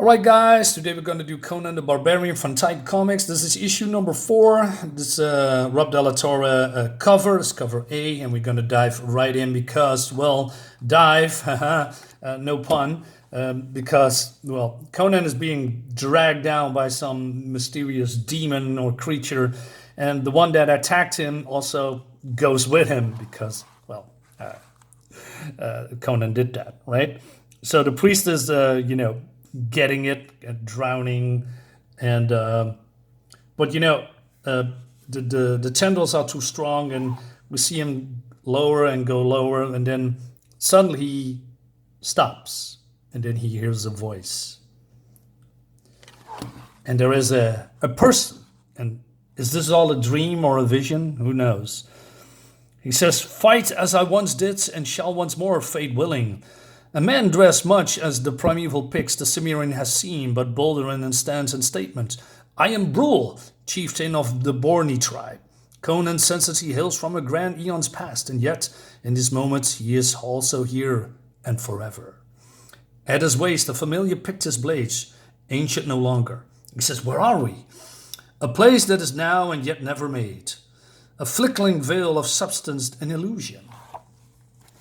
Alright guys, today we're going to do Conan the Barbarian from Type Comics. This is issue number 4. This Rob de la Torre cover. It's cover A, and we're going to dive right in because, well, dive, no pun, because, well, Conan is being dragged down by some mysterious demon or creature, and the one that attacked him also goes with him because, well, Conan did that, right? So the priest is, getting it, drowning, and but the tendrils are too strong, and we see him lower and go lower, and then suddenly he stops, and then he hears a voice, and there is a person. And is this all a dream or a vision? Who knows? He says, "Fight as I once did, and shall once more, fate willing. A man dressed much as the primeval Picts the Cimmerian has seen, but bolder in stance and statement. I am Brule, chieftain of the Borni tribe. Conan's sensitivity hails from a grand eons past, and yet, in this moment, he is also here and forever. At his waist, a familiar Pictish blade, ancient no longer. He says, where are we? A place that is now and yet never made. A flickering veil of substance and illusion.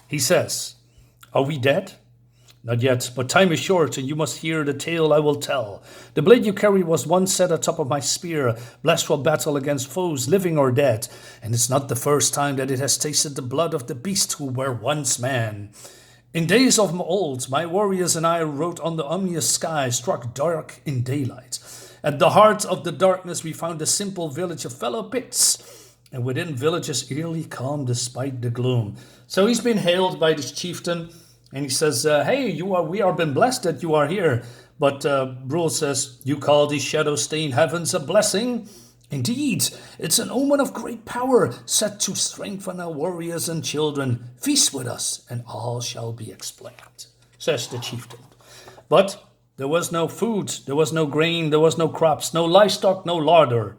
He says, are we dead? Not yet, but time is short, and you must hear the tale I will tell. The blade you carry was once set atop of my spear, blessed for battle against foes, living or dead, and it's not the first time that it has tasted the blood of the beast who were once man. In days of old, my warriors and I rode on the ominous sky, struck dark in daylight. At the heart of the darkness we found a simple village of fellow Picts, and within villages eerily calm despite the gloom." So he's been hailed by this chieftain, and he says, hey, we are been blessed that you are here. But Brule says, you call these shadow-stained heavens a blessing? Indeed, it's an omen of great power, set to strengthen our warriors and children. Feast with us, and all shall be explained, says the chieftain. But there was no food, there was no grain, there was no crops, no livestock, no larder.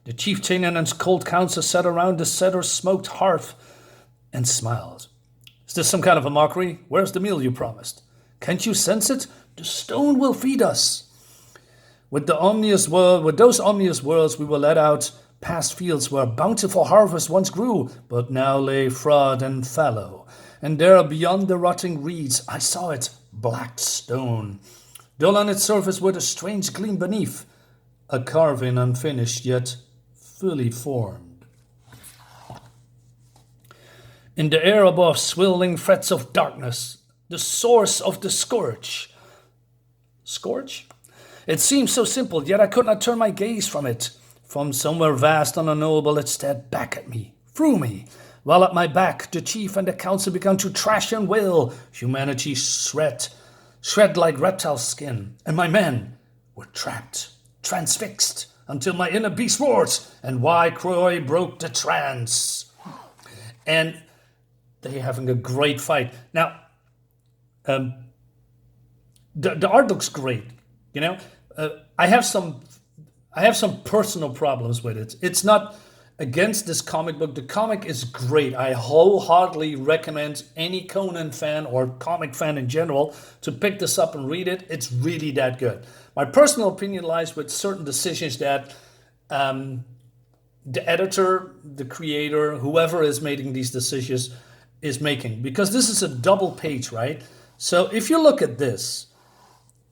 The chieftain and his cold council sat around the cedar-smoked hearth and smiled. Is this some kind of a mockery? Where's the meal you promised? Can't you sense it? The stone will feed us. With those omnious worlds we will let out past fields where bountiful harvest once grew, but now lay fraud and fallow. And there beyond the rotting reeds I saw it, black stone, dull on its surface with a strange gleam beneath, a carving unfinished yet fully formed. In the air above, swirling threads of darkness, the source of the scourge. Scourge? It seemed so simple, yet I could not turn my gaze from it. From somewhere vast and unknowable it stared back at me, through me, while at my back the chief and the council began to trash and wail. Humanity shred like reptile skin, and my men were trapped, transfixed, until my inner beast roared, and why Croy broke the trance. And they're having a great fight. Now, the art looks great. I have some personal problems with it. It's not against this comic book. The comic is great. I wholeheartedly recommend any Conan fan or comic fan in general to pick this up and read it. It's really that good. My personal opinion lies with certain decisions that the editor, the creator, whoever is making these decisions is making. Because this is a double page, right? So if you look at this,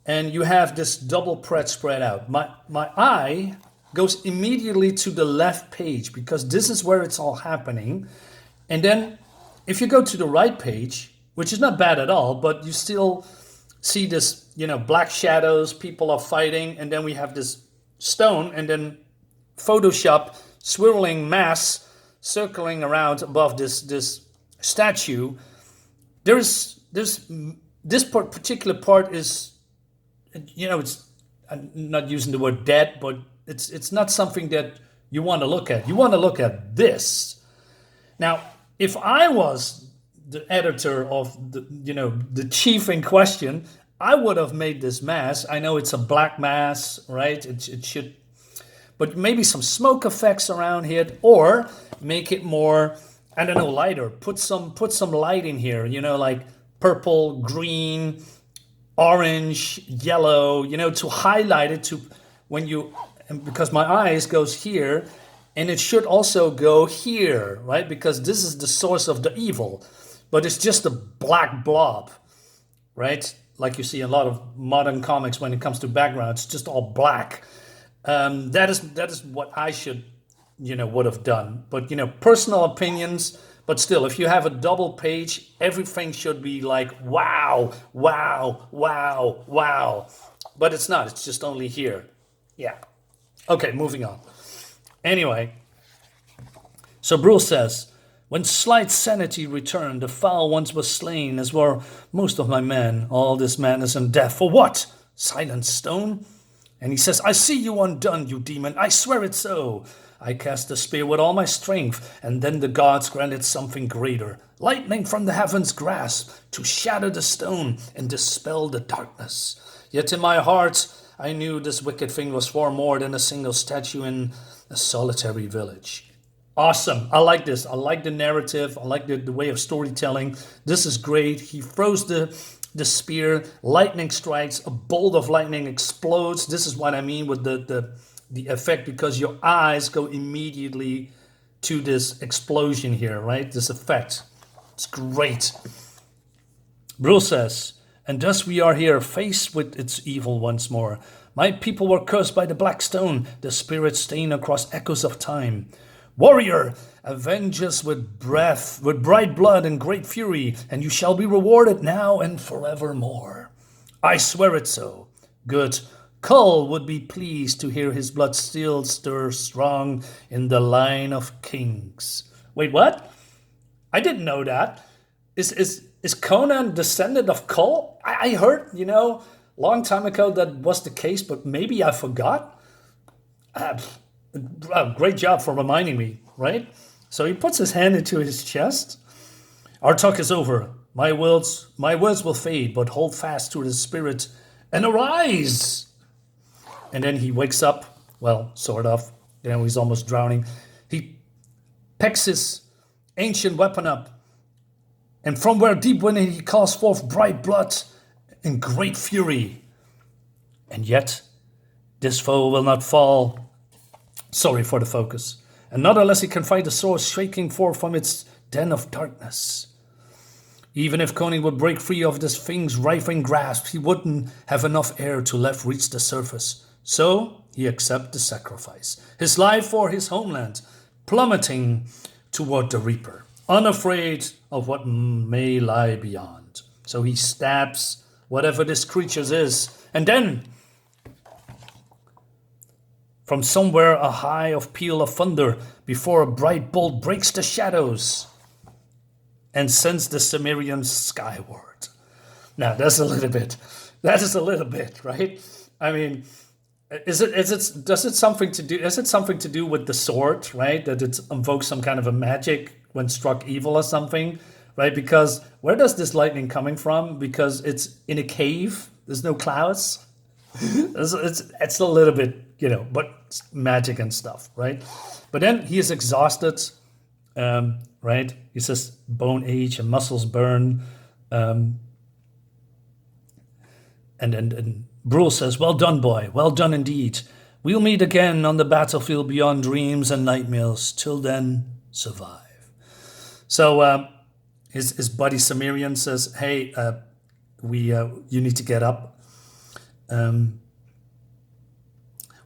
and you have this double print spread out, my eye goes immediately to the left page because this is where it's all happening. And then if you go to the right page, which is not bad at all, but you still see this, black shadows, people are fighting, and then we have this stone, and then Photoshop swirling mass circling around above this statue. There's this particular part is, it's, I'm not using the word dead, but it's not something that you want to look at. You want to look at this. Now, if I was the editor of the chief in question, I would have made this mass. I know it's a black mass, right? It should, but maybe some smoke effects around here, or make it more, I don't know, lighter. Put some light in here, like purple, green, orange, yellow, you know, to highlight it to when you, because my eyes goes here, and it should also go here, right? Because this is the source of the evil, but it's just a black blob, right? Like you see in a lot of modern comics when it comes to background, it's just all black. That is what I should, you know, would have done. But, you know, personal opinions. But still, if you have a double page, everything should be like, wow, wow, wow, wow. But it's not. It's just only here. Yeah. Okay, moving on. Anyway, so Brule says, when slight sanity returned, the foul ones were slain, as were most of my men. All this madness and death, for what? Silent stone? And he says, I see you undone, you demon. I swear it so. I cast the spear with all my strength, and then the gods granted something greater. Lightning from the heavens' grasp, to shatter the stone and dispel the darkness. Yet in my heart, I knew this wicked thing was far more than a single statue in a solitary village. Awesome. I like this. I like the narrative. I like the way of storytelling. This is great. He throws the spear, lightning strikes, a bolt of lightning explodes. This is what I mean with the effect, because your eyes go immediately to this explosion here, right? This effect. It's great. Brule says, and thus we are here, faced with its evil once more. My people were cursed by the black stone, the spirit stain across echoes of time. Warrior, avenge us with breath, with bright blood and great fury, and you shall be rewarded now and forevermore. I swear it so. Good. Kull would be pleased to hear his blood still stir strong in the line of kings. Wait, what? I didn't know that. Is Conan descendant of Kull? I heard, you know, long time ago that was the case, but maybe I forgot. Great job for reminding me, right? So he puts his hand into his chest. Our talk is over. My words will fade, but hold fast to the spirit and arise. And then he wakes up, well, sort of. You know, he's almost drowning. He picks his ancient weapon up, and from where deep within he calls forth bright blood and great fury. And yet, this foe will not fall. Sorry for the focus. And not unless he can fight the source shaking forth from its den of darkness. Even if Conan would break free of this thing's rifling grasp, he wouldn't have enough air to let reach the surface. So he accepts the sacrifice, his life for his homeland, plummeting toward the Reaper, unafraid of what may lie beyond. So he stabs whatever this creature is, and then from somewhere a high of peal of thunder before a bright bolt breaks the shadows and sends the Cimmerians skyward. Now that's a little bit. That is a little bit, right? I mean, is it something to do with the sword, right? That it invokes some kind of a magic when struck evil or something, right? Because where does this lightning coming from? Because it's in a cave. There's no clouds. It's a little bit, you know, but it's magic and stuff, right? But then he is exhausted, right? He says bone age and muscles burn, and Brule says, well done, boy, well done indeed. We'll meet again on the battlefield beyond dreams and nightmares. Till then, survive. So his buddy Cimmerian says, hey, you need to get up.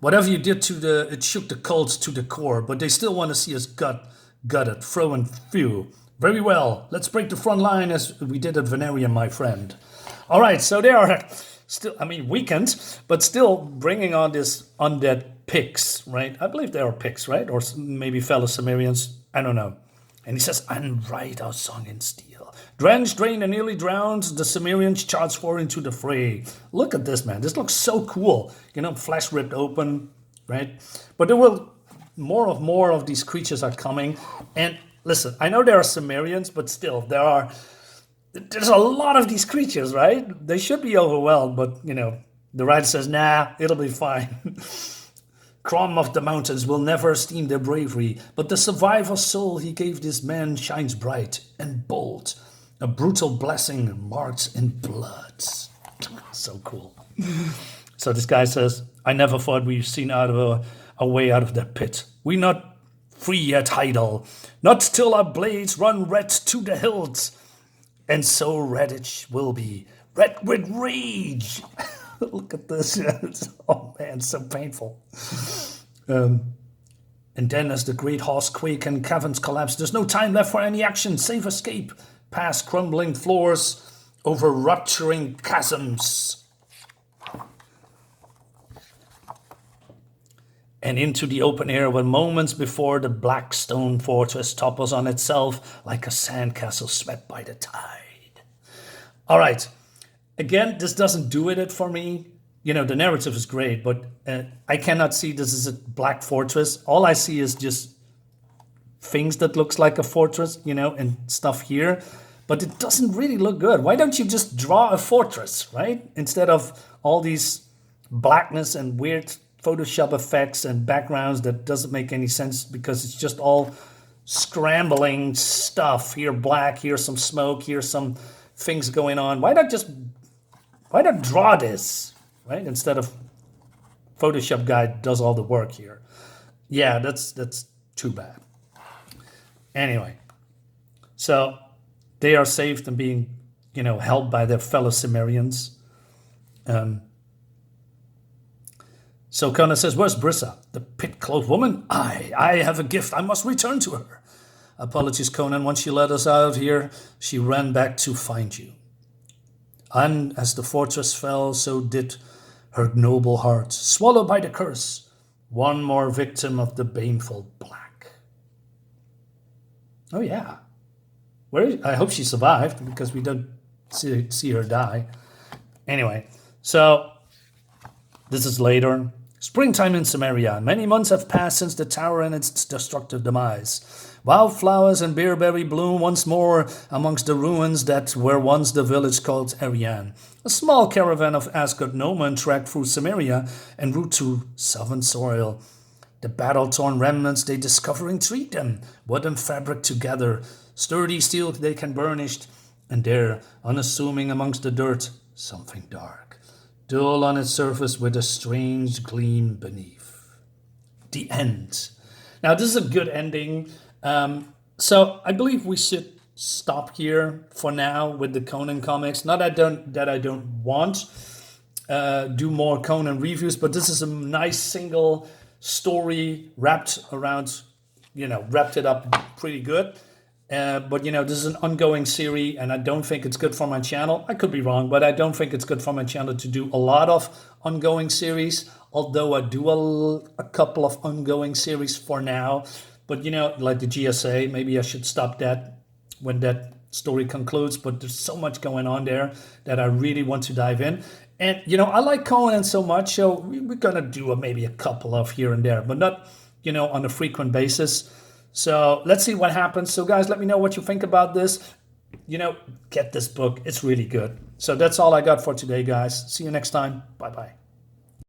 Whatever you did it shook the cults to the core, but they still want to see us gutted, thrown few. Very well, let's break the front line as we did at Venarium, my friend. All right, so they are still, I mean, weakened, but still bringing on this undead pigs, right? I believe they are pigs, right? Or maybe fellow Cimmerians, I don't know. And he says, and write our song in steel. Drenched, drained, and nearly drowned, the Cimmerians charge forward into the fray. Look at this, man. This looks so cool. You know, flesh ripped open, right? But there will more of these creatures are coming. And listen, I know there are Cimmerians, but still, there's a lot of these creatures, right? They should be overwhelmed, but, you know, the writer says, nah, it'll be fine. Crom of the mountains will never esteem their bravery, but the survivor soul he gave this man shines bright and bold, a brutal blessing marked in blood. So cool. So this guy says, I never thought we'd seen out of a way out of that pit. We not free yet, Heidel. Not till our blades run red to the hilts. And so red it will be. Red with rage. Look at this. Oh man, so painful. And then as the great halls quake and caverns collapse, there's no time left for any action save escape. Past crumbling floors, over rupturing chasms. And into the open air where moments before the black stone fortress topples on itself like a sandcastle swept by the tide. All right. Again, this doesn't do it for me. You know, the narrative is great, but I cannot see this as a black fortress. All I see is just things that looks like a fortress, you know, and stuff here. But it doesn't really look good. Why don't you just draw a fortress, right? Instead of all these blackness and weird Photoshop effects and backgrounds that doesn't make any sense because it's just all scrambling stuff. Here black, here some smoke, here some things going on. Why not draw this, right? Instead of Photoshop guy does all the work here. Yeah, that's too bad. Anyway, so they are saved and being, you know, held by their fellow Cimmerians. So Conan says, where's Brissa? The pit-clothed woman? I have a gift. I must return to her. Apologies, Conan. Once you let us out of here, she ran back to find you. And as the fortress fell, so did her noble heart, swallowed by the curse. One more victim of the baneful black. Oh, yeah. I hope she survived, because we don't see her die. Anyway, so this is later. Springtime in Cimmeria. Many months have passed since the tower and its destructive demise. Wildflowers and beerberry bloom once more amongst the ruins that were once the village called Arian. A small caravan of Asgard Nomen tracked through Cimmeria en route to southern soil. The battle-torn remnants they discover intrigue them. Wood and fabric together, sturdy steel they can burnish, and there, unassuming amongst the dirt, something dark, dull on its surface with a strange gleam beneath. The end. Now, this is a good ending. So I believe we should stop here for now with the Conan comics. Not that I don't want do more Conan reviews, but this is a nice single story wrapped it up pretty good. But, you know, this is an ongoing series, and I don't think it's good for my channel. I could be wrong, but I don't think it's good for my channel to do a lot of ongoing series, although I do a couple of ongoing series for now. But, you know, like the GSA, maybe I should stop that when that story concludes. But there's so much going on there that I really want to dive in. And, you know, I like Conan so much, so we're going to do maybe a couple of here and there, but not, you know, on a frequent basis. So let's see what happens. So, guys, let me know what you think about this. You know, get this book. It's really good. So that's all I got for today, guys. See you next time. Bye-bye.